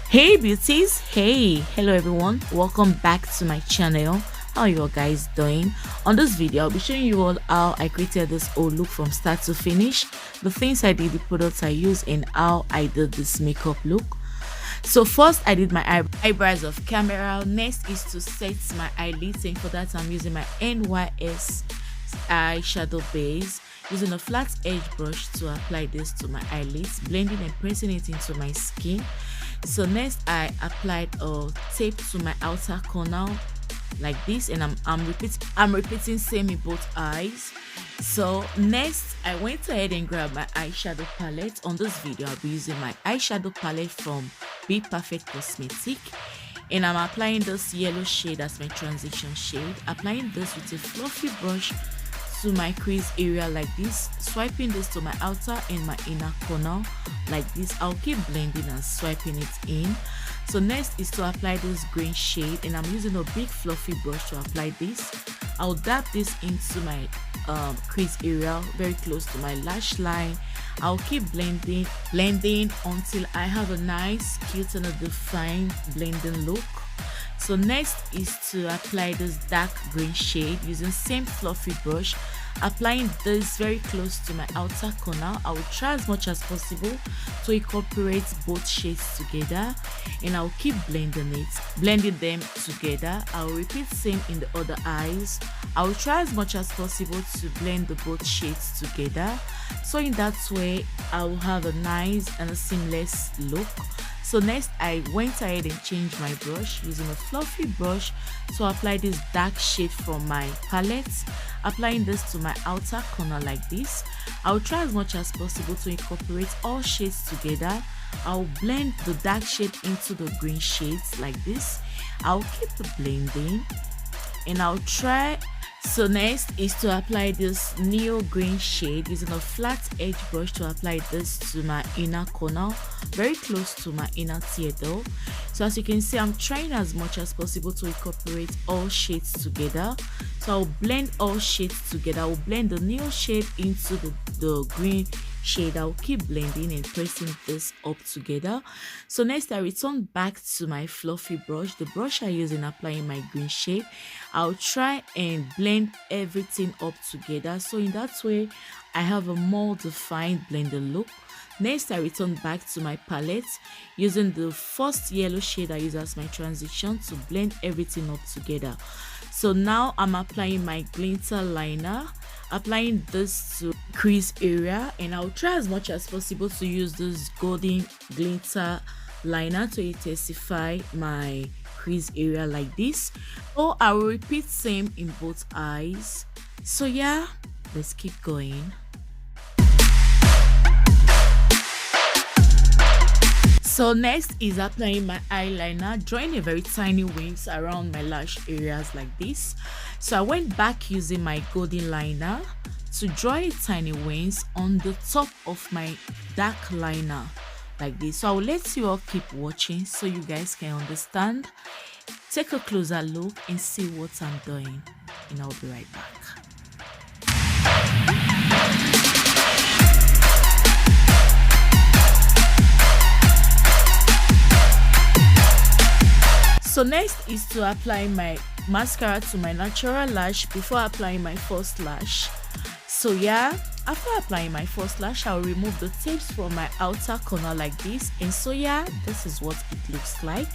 Hey beauties, hello everyone, welcome back to my channel. How are you all guys doing? On this video I'll be showing you all how I created this whole look from start to finish, the things I did, the products I used, and how I did this makeup look. So first I did my eyebrows off camera. Next is to set my eyelids, and for that I'm using my NYS eyeshadow base, using a flat edge brush to apply this to my eyelids, blending and pressing it into my skin. So next I applied a tape to my outer corner like this, and I'm repeating same in both eyes. So next I went ahead and grabbed my eyeshadow palette. On this video I'll be using my eyeshadow palette from Be Perfect Cosmetic, and I'm applying this yellow shade as my transition shade, applying this with a fluffy brush to my crease area like this, swiping this to my outer and my inner corner like this. I'll keep blending and swiping it in. So next is to apply this green shade, and I'm using a big fluffy brush to apply this. I'll dab this into my crease area very close to my lash line. I'll keep blending until I have a nice, cute and a defined blending look. So next is to apply this dark green shade using same fluffy brush, applying this very close to my outer corner. I will try as much as possible to incorporate both shades together, and I'll keep blending them together. I'll repeat same in the other eyes. I will try as much as possible to blend the both shades together, so in that way I will have a nice and a seamless look. So next I went ahead and changed my brush using a fluffy brush to apply this dark shade from my palette, applying this to my outer corner like this. I'll try as much as possible to incorporate all shades together. I'll blend the dark shade into the green shades like this. I'll keep blending, and I'll try. So next is to apply this neo green shade using a flat edge brush to apply this to my inner corner, very close to my inner theater. So as you can see, I'm trying as much as possible to incorporate all shades together. So I'll blend all shades together. I'll blend the neo shade into the green shade. I'll keep blending and pressing this up together. So next I return back to my fluffy brush, the brush I use in applying my green shade. I'll try and blend everything up together, so in that way I have a more defined blended look. Next I return back to my palette using the first yellow shade I use as my transition to blend everything up together. So now I'm applying my glitter liner, applying this to crease area, and I'll try as much as possible to use this golden glitter liner to intensify my crease area like this. So I will repeat same in both eyes. So yeah, let's keep going. So next is applying my eyeliner, drawing a very tiny wings around my lash areas like this. So I went back using my golden liner to draw a tiny wings on the top of my dark liner like this. So I will let you all keep watching so you guys can understand. Take a closer look and see what I'm doing, and I'll be right back. So next is to apply my mascara to my natural lash before applying my first lash. So yeah, after applying my first lash, I'll remove the tapes from my outer corner like this, and so yeah, this is what it looks like.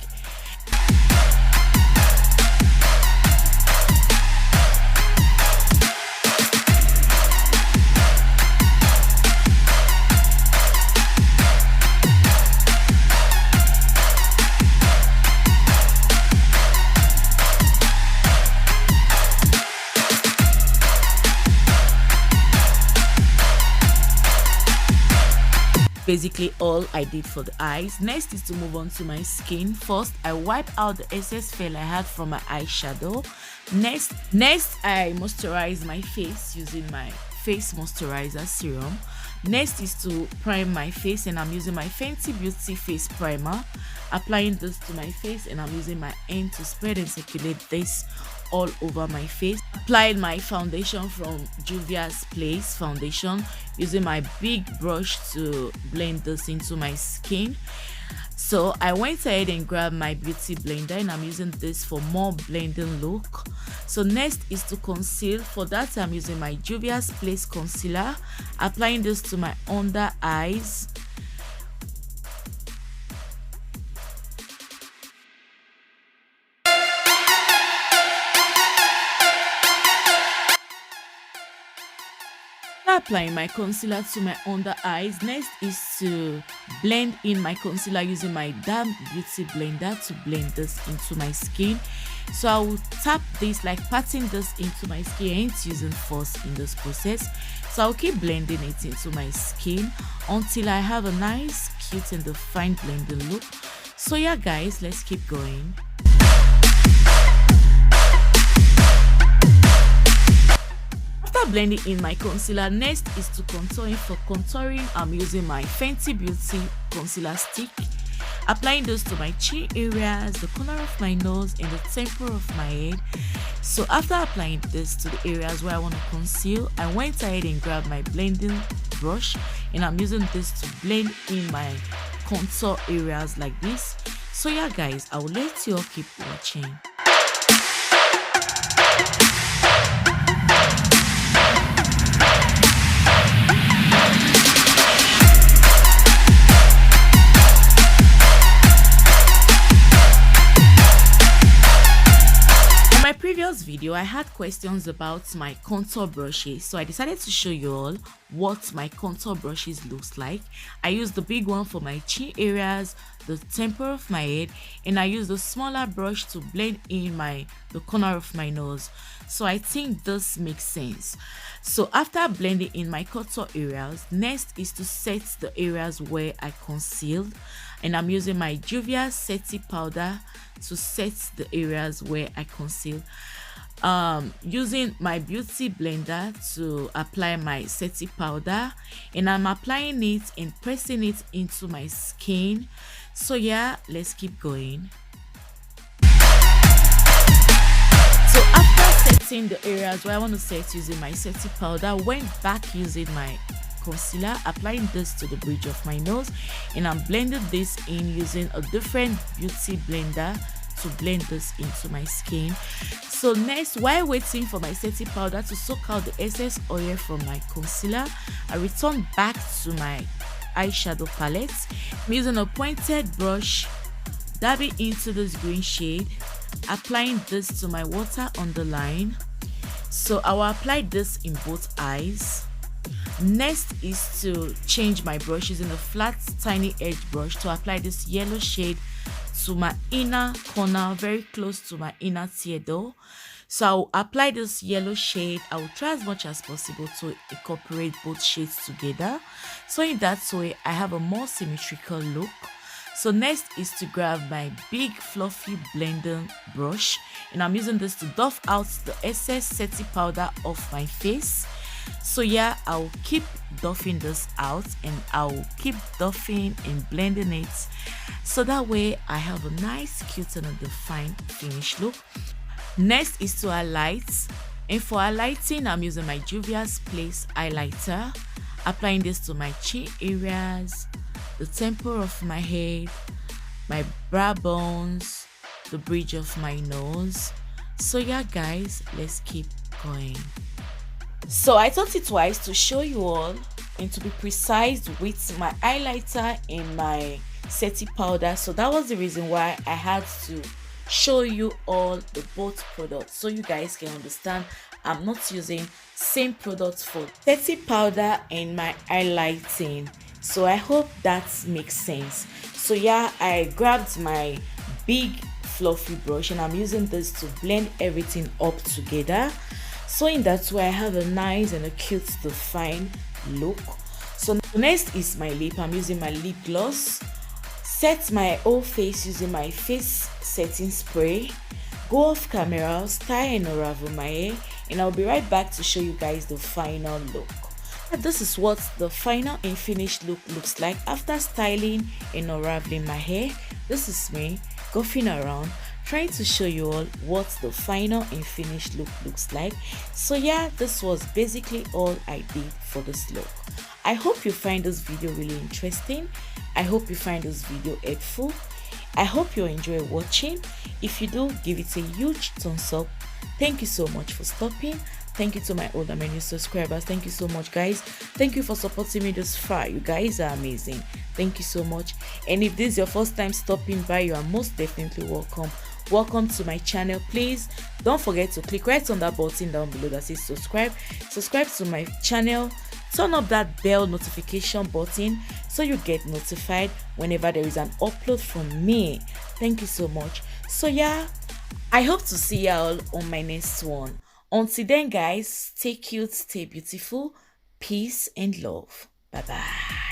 Basically all I did for the eyes. Next is to move on to my skin. First I wipe out the excess fell I had from my eyeshadow. Next I moisturize my face using my face moisturizer serum. Next is to prime my face, and I'm using my Fenty Beauty face primer, applying this to my face, and I'm using my hand to spread and circulate this all over my face. Applied my foundation from Juvia's Place foundation using my big brush to blend this into my skin. So I went ahead and grabbed my beauty blender, and I'm using this for more blending look. So next is to conceal. For that, I'm using my Juvia's Place concealer, applying this to my under eyes. Applying my concealer to my under eyes, next is to blend in my concealer using my damp beauty blender to blend this into my skin. So I will tap this, like patting this into my skin. I ain't using force in this process, so I'll keep blending it into my skin until I have a nice, cute and defined blending look. So yeah guys, let's keep going. Blending in my concealer, next is to contouring. For contouring, I'm using my Fenty Beauty concealer stick, applying this to my chin areas, the corner of my nose and the temple of my head. So after applying this to the areas where I want to conceal, I went ahead and grabbed my blending brush, and I'm using this to blend in my contour areas like this. So yeah guys, I will let you all keep watching. Previous video I had questions about my contour brushes, so I decided to show you all what my contour brushes looks like. I used the big one for my chin areas, the temple of my head, and I used the smaller brush to blend in the corner of my nose. So I think this makes sense. So after blending in my contour areas, next is to set the areas where I concealed, and I'm using my Juvia's setting powder to set the areas where I conceal. Using my beauty blender to apply my setting powder, and I'm applying it and pressing it into my skin. So yeah, let's keep going. So after setting the areas where I want to set using my setting powder, went back using my concealer, applying this to the bridge of my nose, and I'm blending this in using a different beauty blender to blend this into my skin. So next, while waiting for my setting powder to soak out the excess oil from my concealer, I return back to my eyeshadow palette. I'm using a pointed brush, dabbing into this green shade, applying this to my water underline. So I will apply this in both eyes. Next is to change my brush using a flat tiny edge brush to apply this yellow shade to my inner corner, very close to my inner tear duct. So I'll apply this yellow shade. I will try as much as possible to incorporate both shades together, so in that way I have a more symmetrical look. So next is to grab my big fluffy blending brush, and I'm using this to buff out the excess setting powder off my face. So yeah, I'll keep buffing this out, and I'll keep buffing and blending it, so that way I have a nice, cute and a defined finished look. Next is to highlight, and for highlighting I'm using my Juvia's Place highlighter, applying this to my chin areas, the temple of my head, my brow bones, the bridge of my nose. So yeah guys, let's keep going. So I thought it wise to show you all and to be precise with my highlighter and my setting powder. So that was the reason why I had to show you all the both products, so you guys can understand I'm not using same products for setting powder and my highlighting. So I hope that makes sense. So yeah, I grabbed my big fluffy brush, and I'm using this to blend everything up together, so in that way I have a nice and a cute defined look. So next is my lip. I'm using my lip gloss, set my whole face using my face setting spray, go off camera, style and unravel my hair, and I'll be right back to show you guys the final look. This is what the final and finished look looks like after styling and unraveling my hair. This is me goofing around, trying to show you all what the final and finished look looks like. So yeah, this was basically all I did for this look. I hope you find this video really interesting. I hope you find this video helpful. I hope you enjoy watching. If you do, give it a huge thumbs up. Thank you so much for stopping. Thank you to my older menu subscribers. Thank you so much, guys. Thank you for supporting me this far. You guys are amazing. Thank you so much. And if this is your first time stopping by, you are most definitely welcome. Welcome to my channel. Please don't forget to click right on that button down below that says subscribe. Subscribe to my channel. Turn up that bell notification button so you get notified whenever there is an upload from me. Thank you so much. So yeah, I hope to see y'all on my next one. Until then, guys, stay cute, stay beautiful, peace and love. Bye bye.